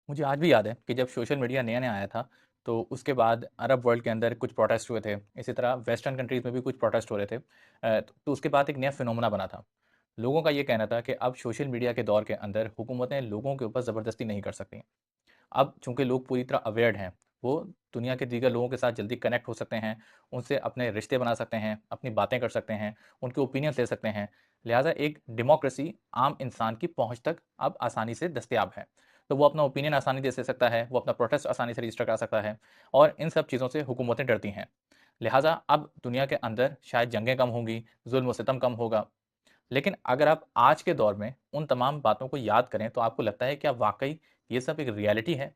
मुझे आज भी याद है कि जब सोशल मीडिया नया-नया आया था, तो उसके बाद अरब वर्ल्ड के अंदर कुछ प्रोटेस्ट हुए थे। इसी तरह वेस्टर्न कंट्रीज़ में भी कुछ प्रोटेस्ट हो रहे थे। तो उसके बाद एक नया फिनोमेना बना था। लोगों का ये कहना था कि अब सोशल मीडिया के दौर के अंदर हुकूमतें लोगों के ऊपर ज़बरदस्ती नहीं कर सकती। अब चूँकि लोग पूरी तरह अवेयर्ड हैं, वो दुनिया के दीगर लोगों के साथ जल्दी कनेक्ट हो सकते हैं, उनसे अपने रिश्ते बना सकते हैं, अपनी बातें कर सकते हैं, उनके ओपिनियंस ले सकते हैं। लिहाज़ा एक डेमोक्रेसी आम इंसान की पहुँच तक अब आसानी से दस्तयाब है। तो वो अपना ओपिनियन आसानी दे सकता है, वो अपना प्रोटेस्ट आसानी से रजिस्टर करा सकता है और इन सब चीज़ों से हुकूमतें डरती हैं। लिहाज़ा अब दुनिया के अंदर शायद जंगें कम होंगी, ज़ुल्म व सितम कम होगा। लेकिन अगर आप आज के दौर में उन तमाम बातों को याद करें, तो आपको लगता है क्या वाक़ई ये सब एक रियलिटी है?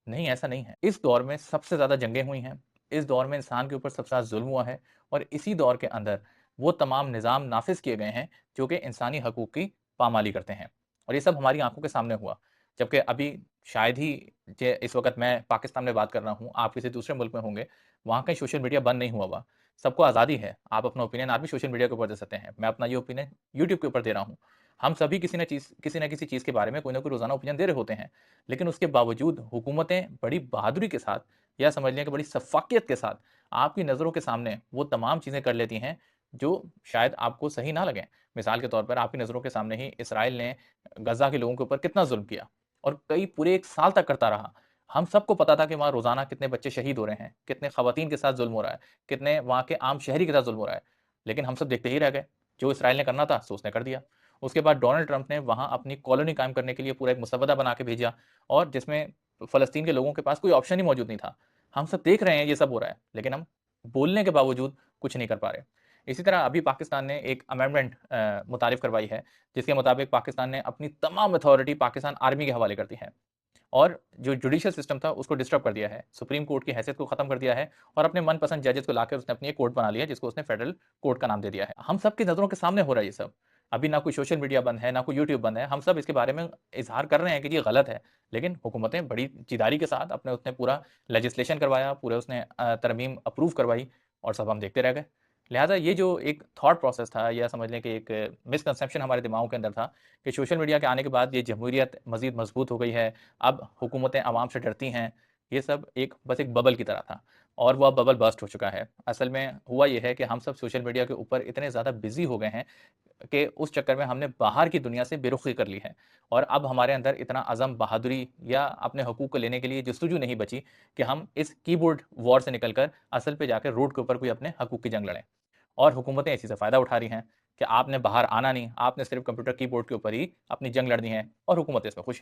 नहीं, ऐसा नहीं है। इस दौर में सबसे ज़्यादा जंगें हुई हैं, इस दौर में इंसान के ऊपर सबसे ज़्यादा ज़ुल्म हुआ है और इसी दौर के अंदर वो तमाम निज़ाम नाफ़िज़ किए गए हैं, जो कि इंसानी हकूक़ की पामाली करते हैं और ये सब हमारी आँखों के सामने हुआ। जबकि अभी शायद ही जे इस वक़्त मैं पाकिस्तान में बात कर रहा हूँ, आप किसी दूसरे मुल्क में होंगे, वहाँ कहीं सोशल मीडिया बंद नहीं हुआ हुआ। सबको आज़ादी है, आप अपना ओपिनियन आज भी सोशल मीडिया के ऊपर दे सकते हैं। मैं अपना ये ओपिनियन यूट्यूब के ऊपर दे रहा हूँ। हम सभी किसी न किसी चीज़ के बारे में कोई न कोई रोज़ाना ओपिनियन दे रहे होते हैं। लेकिन उसके बावजूद हुकूमतें बड़ी बहादुरी के साथ या समझ लें कि बड़ी शफ़ाक़ियत के साथ आपकी नज़रों के सामने वो तमाम चीज़ें कर लेती हैं, जो शायद आपको सही ना लगें। मिसाल के तौर पर आपकी नज़रों के सामने ही इसराइल ने गज़ा के लोगों के ऊपर कितना ज़ुल्म किया और कई पूरे 1 साल तक करता रहा। हम सबको पता था कि वहाँ रोज़ाना कितने बच्चे शहीद हो रहे हैं, कितने ख़वातीन के साथ ज़ुल्म हो रहा है, कितने वहाँ के आम शहरी के साथ ज़ुल्म हो रहा है। लेकिन हम सब देखते ही रह गए। जो इसराइल ने करना था, सो उसने कर दिया। उसके बाद डोनाल्ड ट्रंप ने वहाँ अपनी कॉलोनी कायम करने के लिए पूरा एक मसवदा बना के भेजा और जिसमें फ़लस्तीन के लोगों के पास कोई ऑप्शन ही मौजूद नहीं था। हम सब देख रहे हैं ये सब हो रहा है, लेकिन हम बोलने के बावजूद कुछ नहीं कर पा रहे। इसी तरह अभी पाकिस्तान ने एक अमेंडमेंट मुतारिफ़ करवाई है, जिसके मुताबिक पाकिस्तान ने अपनी तमाम अथॉरिटी पाकिस्तान आर्मी के हवाले कर दी है और जो जुडिशियल सिस्टम था उसको डिस्टर्ब कर दिया है। सुप्रीम कोर्ट की हैसियत को ख़त्म कर दिया है और अपने मनपसंद जजेस को लाकर उसने अपनी एक कोर्ट बना लिया है, जिसको उसने फेडरल कोर्ट का नाम दे दिया है। हम सबकी नज़रों के सामने हो रहा है ये सब। अभी ना कोई सोशल मीडिया बंद है, ना कोई यूट्यूब बंद है। हम सब इसके बारे में इज़हार कर रहे हैं कि ये गलत है, लेकिन हुकूमतें बड़ी जिद्दारी के साथ अपने उसने पूरा लेजिस्लेशन करवाया, पूरे उसने तरमीम अप्रूव करवाई और सब हम देखते रह गए। लिहाज़ा ये जो एक थॉट प्रोसेस था या समझ लें कि एक मिसकंसेप्शन हमारे दिमागों के अंदर था कि सोशल मीडिया के आने के बाद ये जमहूरियत मज़ीद मज़बूत हो गई है, अब हुकूमतें आवाम से डरती हैं, ये सब एक बस एक बबल की तरह था और वो अब बबल बर्स्ट हो चुका है। असल में हुआ ये है कि हम सब सोशल मीडिया के ऊपर इतने ज़्यादा बिज़ी हो गए हैं कि उस चक्कर में हमने बाहर की दुनिया से बेरुखी कर ली है और अब हमारे अंदर इतना अज़म, बहादुरी या अपने हकूक़ को लेने के लिए जस्तजू नहीं बची कि हम इस कीबोर्ड वॉर से निकल कर असल पे जाकर रोड के ऊपर कोई अपने हकूक़ की जंग लड़ें। और हुकूमतें इसी से फ़ायदा उठा रही हैं कि आपने बाहर आना नहीं, आपने सिर्फ़ कंप्यूटर कीबोर्ड के ऊपर ही अपनी जंग लड़नी है और हुकूमतें इसमें खुश हैं।